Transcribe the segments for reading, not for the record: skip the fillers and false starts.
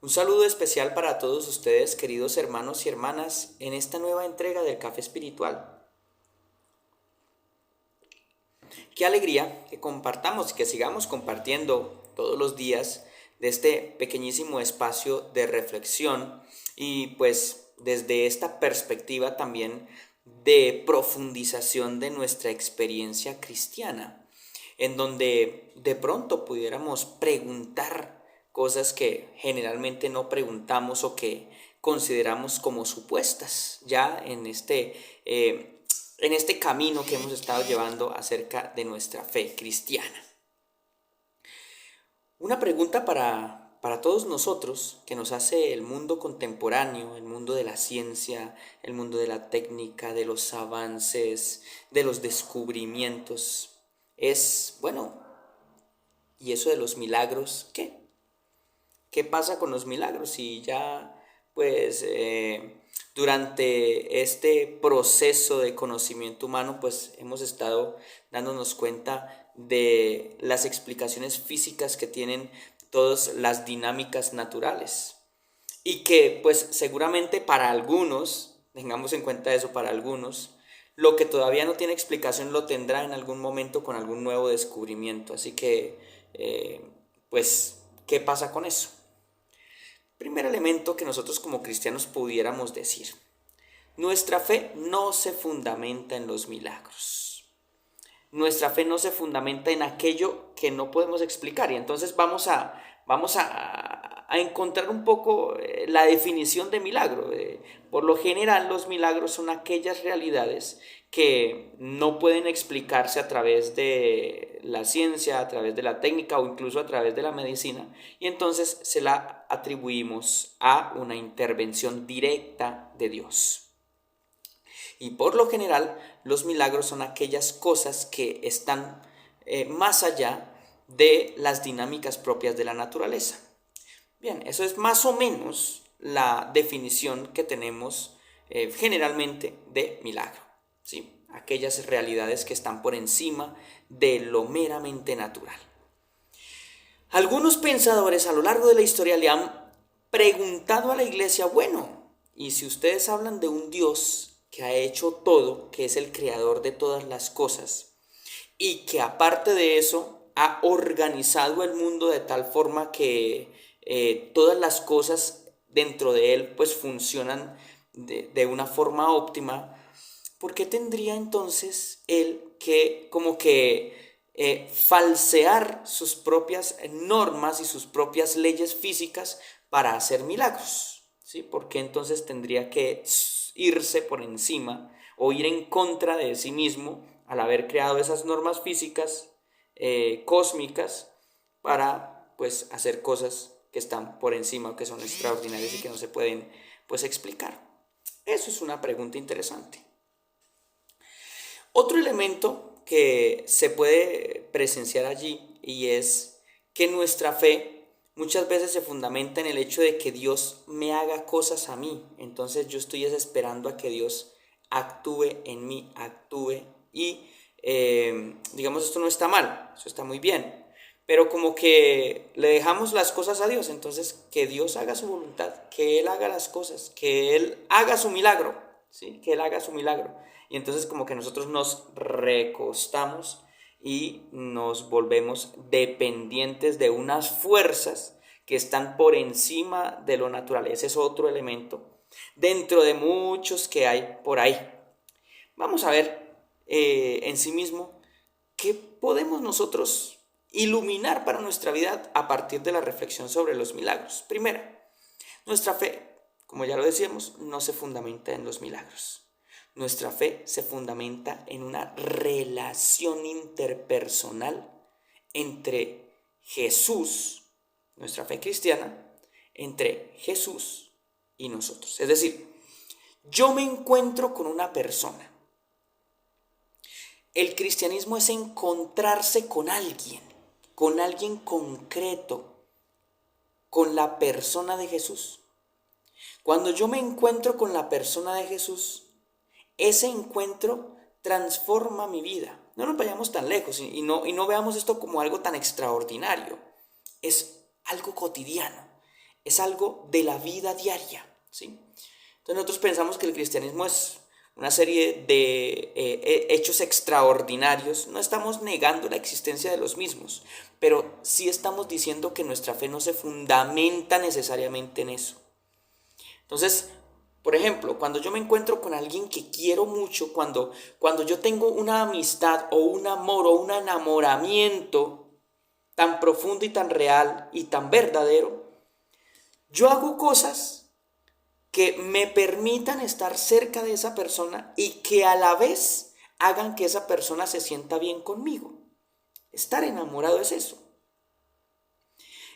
Un saludo especial para todos ustedes, queridos hermanos y hermanas, en esta nueva entrega del Café Espiritual. Qué alegría que compartamos y que sigamos compartiendo todos los días de este pequeñísimo espacio de reflexión y pues desde esta perspectiva también de profundización de nuestra experiencia cristiana, en donde de pronto pudiéramos preguntar cosas que generalmente no preguntamos o que consideramos como supuestas ya en este camino que hemos estado llevando acerca de nuestra fe cristiana. Una pregunta para todos nosotros que nos hace el mundo contemporáneo, el mundo de la ciencia, el mundo de la técnica, de los avances, de los descubrimientos, es, bueno, ¿y eso de los milagros qué? ¿Qué pasa con los milagros? Y ya, pues, durante este proceso de conocimiento humano, pues hemos estado dándonos cuenta de las explicaciones físicas que tienen todas las dinámicas naturales. Y que, pues, seguramente para algunos, tengamos en cuenta eso, para algunos, lo que todavía no tiene explicación lo tendrá en algún momento con algún nuevo descubrimiento. Así que, pues, ¿qué pasa con eso? Primer elemento que nosotros como cristianos pudiéramos decir: nuestra fe no se fundamenta en los milagros. Nuestra fe no se fundamenta en aquello que no podemos explicar. Y entonces vamos a encontrar un poco la definición de milagro. Por lo general, los milagros son aquellas realidades que no pueden explicarse a través de la ciencia, a través de la técnica o incluso a través de la medicina, y entonces se la atribuimos a una intervención directa de Dios. Y por lo general, los milagros son aquellas cosas que están más allá de las dinámicas propias de la naturaleza. Bien, eso es más o menos la definición que tenemos generalmente de milagro, ¿sí? Aquellas realidades que están por encima de lo meramente natural. Algunos pensadores a lo largo de la historia le han preguntado a la iglesia: bueno, y si ustedes hablan de un Dios que ha hecho todo, que es el creador de todas las cosas, y que aparte de eso ha organizado el mundo de tal forma que todas las cosas dentro de él pues funcionan de una forma óptima, ¿por qué tendría entonces él que como que falsear sus propias normas y sus propias leyes físicas para hacer milagros? ¿Sí? ¿Por qué entonces tendría que irse por encima o ir en contra de sí mismo al haber creado esas normas físicas cósmicas para pues hacer cosas que están por encima o que son extraordinarias y que no se pueden pues explicar? Eso es una pregunta interesante. Otro elemento que se puede presenciar allí, y es que nuestra fe muchas veces se fundamenta en el hecho de que Dios me haga cosas a mí. Entonces yo estoy esperando a que Dios actúe en mí, actúe y digamos, esto no está mal, eso está muy bien, pero como que le dejamos las cosas a Dios. Entonces que Dios haga su voluntad, que Él haga las cosas, que Él haga su milagro, ¿sí? Que Él haga su milagro. Y entonces como que nosotros nos recostamos y nos volvemos dependientes de unas fuerzas que están por encima de lo natural. Ese es otro elemento dentro de muchos que hay por ahí. Vamos a ver en sí mismo qué podemos nosotros iluminar para nuestra vida a partir de la reflexión sobre los milagros. Primera, nuestra fe, como ya lo decíamos, no se fundamenta en los milagros. Nuestra fe se fundamenta en una relación interpersonal entre Jesús, nuestra fe cristiana, entre Jesús y nosotros. Es decir, yo me encuentro con una persona. El cristianismo es encontrarse con alguien concreto, con la persona de Jesús. Cuando yo me encuentro con la persona de Jesús, ese encuentro transforma mi vida. No nos vayamos tan lejos y no veamos esto como algo tan extraordinario. Es algo cotidiano. es algo de la vida diaria, ¿sí? Entonces nosotros pensamos que el cristianismo es una serie de hechos extraordinarios. No estamos negando la existencia de los mismos, pero sí estamos diciendo que nuestra fe no se fundamenta necesariamente en eso. Entonces, por ejemplo, cuando yo me encuentro con alguien que quiero mucho, cuando yo tengo una amistad o un amor o un enamoramiento tan profundo y tan real y tan verdadero, yo hago cosas que me permitan estar cerca de esa persona y que a la vez hagan que esa persona se sienta bien conmigo. Estar enamorado es eso.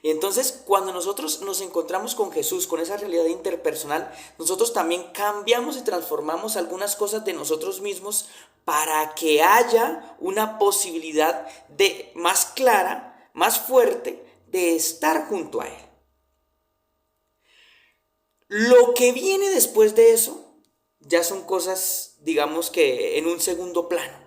Y entonces, cuando nosotros nos encontramos con Jesús, con esa realidad interpersonal, nosotros también cambiamos y transformamos algunas cosas de nosotros mismos para que haya una posibilidad de más clara, más fuerte, de estar junto a Él. Lo que viene después de eso ya son cosas, digamos que en un segundo plano.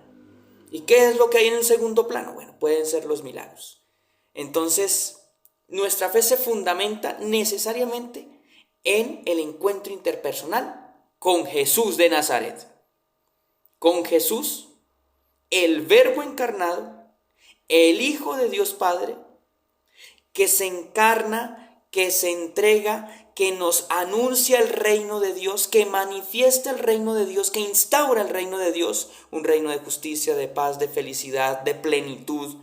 ¿Y qué es lo que hay en un segundo plano? Bueno, pueden ser los milagros. Entonces, nuestra fe se fundamenta necesariamente en el encuentro interpersonal con Jesús de Nazaret. Con Jesús, el Verbo encarnado, el Hijo de Dios Padre, que se encarna, que se entrega, que nos anuncia el reino de Dios, que manifiesta el reino de Dios, que instaura el reino de Dios, un reino de justicia, de paz, de felicidad, de plenitud,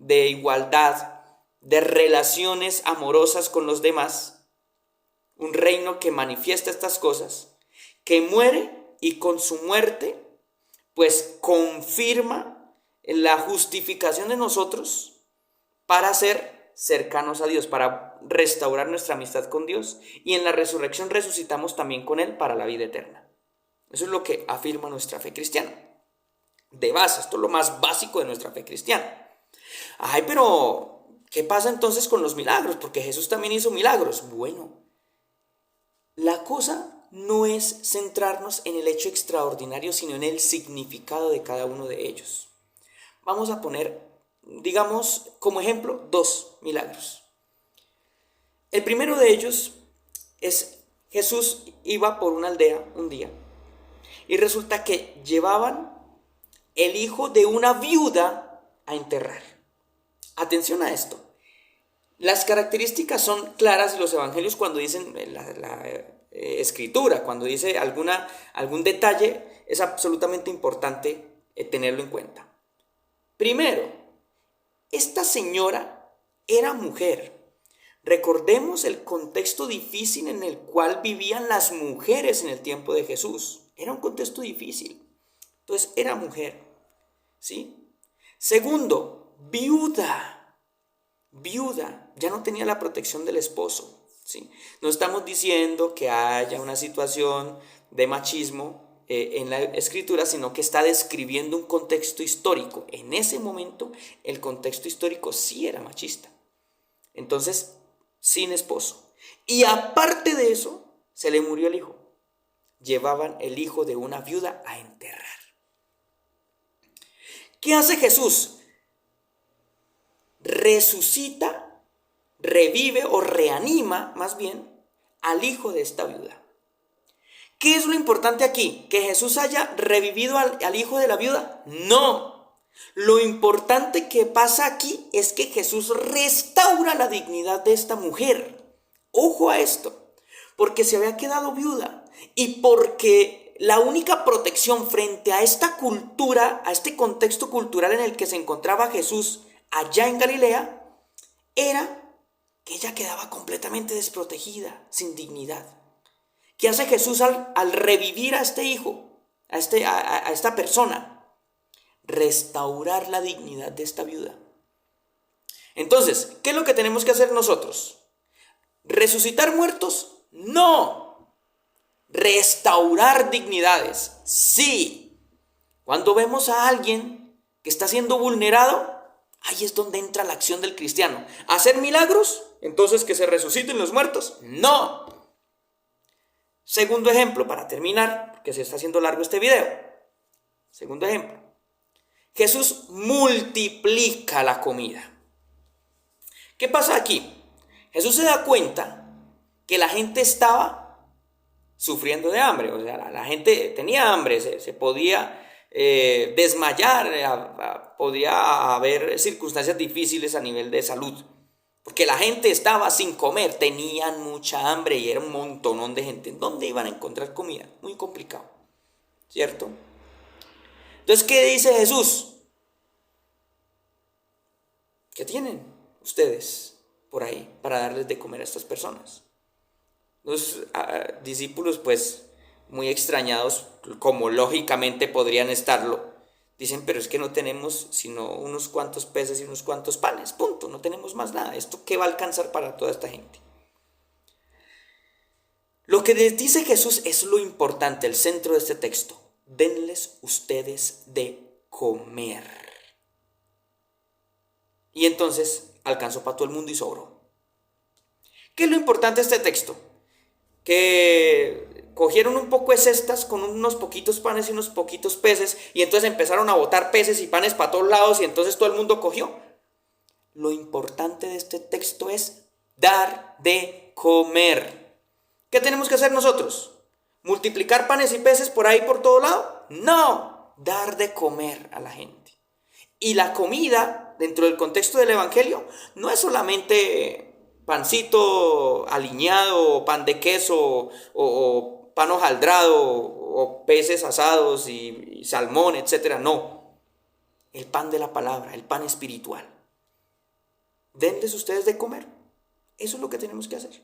de igualdad, de relaciones amorosas con los demás, un reino que manifiesta estas cosas, que muere y con su muerte, pues confirma la justificación de nosotros para ser cercanos a Dios, para restaurar nuestra amistad con Dios, y en la resurrección resucitamos también con Él para la vida eterna. Eso es lo que afirma nuestra fe cristiana. De base, esto es lo más básico de nuestra fe cristiana. Ay, pero ¿qué pasa entonces con los milagros? Porque Jesús también hizo milagros. Bueno, la cosa no es centrarnos en el hecho extraordinario, sino en el significado de cada uno de ellos. Vamos a poner, digamos, como ejemplo, 2 milagros. El primero de ellos es: Jesús iba por una aldea un día y resulta que llevaban el hijo de una viuda a enterrar. Atención a esto. Las características son claras en los evangelios cuando dicen la escritura, cuando dice algún detalle, es absolutamente importante tenerlo en cuenta. Primero, esta señora era mujer. Recordemos el contexto difícil en el cual vivían las mujeres en el tiempo de Jesús. Era un contexto difícil. Entonces, era mujer, ¿sí? Segundo, viuda. Viuda, ya no tenía la protección del esposo, ¿sí? No estamos diciendo que haya una situación de machismo en la escritura, sino que está describiendo un contexto histórico. En ese momento, el contexto histórico sí era machista. Entonces, sin esposo. Y aparte de eso, se le murió el hijo. Llevaban el hijo de una viuda a enterrar. ¿Qué hace Jesús? Resucita, revive o reanima más bien al hijo de esta viuda. ¿Qué es lo importante aquí? ¿Que Jesús haya revivido al hijo de la viuda? No. Lo importante que pasa aquí es que Jesús restaura la dignidad de esta mujer. Ojo a esto, porque se había quedado viuda y porque la única protección frente a esta cultura, a este contexto cultural en el que se encontraba Jesús allá en Galilea, era que ella quedaba completamente desprotegida, sin dignidad. ¿Qué hace Jesús al revivir a este hijo, a esta persona? Restaurar la dignidad de esta viuda. Entonces, ¿qué es lo que tenemos que hacer nosotros? ¿Resucitar muertos? No. ¿Restaurar dignidades? Sí. Cuando vemos a alguien que está siendo vulnerado, ahí es donde entra la acción del cristiano. ¿Hacer milagros? Entonces, ¿que se resuciten los muertos? No. Segundo ejemplo, para terminar, porque se está haciendo largo este video. Segundo ejemplo. Jesús multiplica la comida. ¿Qué pasa aquí? Jesús se da cuenta que la gente estaba sufriendo de hambre, o sea, la gente tenía hambre, se podía desmayar, podía haber circunstancias difíciles a nivel de salud, porque la gente estaba sin comer, tenían mucha hambre y era un montonón de gente. ¿Dónde iban a encontrar comida? Muy complicado, ¿cierto? Entonces, ¿qué dice Jesús? ¿Qué tienen ustedes por ahí para darles de comer a estas personas? Los discípulos, pues, muy extrañados, como lógicamente podrían estarlo, dicen, pero es que no tenemos sino unos cuantos peces y unos cuantos panes, punto, no tenemos más nada. ¿Esto qué va a alcanzar para toda esta gente? Lo que les dice Jesús es lo importante, el centro de este texto. Denles ustedes de comer. Y entonces alcanzó para todo el mundo y sobró. ¿Qué es lo importante de este texto? Que cogieron un poco de cestas con unos poquitos panes y unos poquitos peces y entonces empezaron a botar peces y panes para todos lados y entonces todo el mundo cogió. Lo importante de este texto es dar de comer. ¿Qué tenemos que hacer nosotros? ¿Multiplicar panes y peces por ahí por todo lado? No, dar de comer a la gente. Y la comida, dentro del contexto del Evangelio, no es solamente pancito aliñado, pan de queso, o pan hojaldrado, o peces asados y salmón, etc. No, el pan de la palabra, el pan espiritual. Denles ustedes de comer. Eso es lo que tenemos que hacer.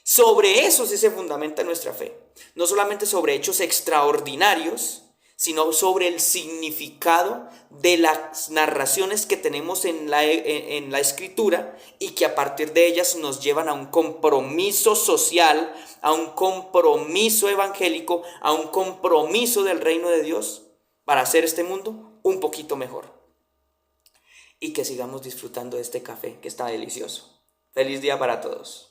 Sobre eso sí se fundamenta nuestra fe. No solamente sobre hechos extraordinarios, sino sobre el significado de las narraciones que tenemos en la escritura y que a partir de ellas nos llevan a un compromiso social, a un compromiso evangélico, a un compromiso del reino de Dios para hacer este mundo un poquito mejor. Y que sigamos disfrutando de este café que está delicioso. Feliz día para todos.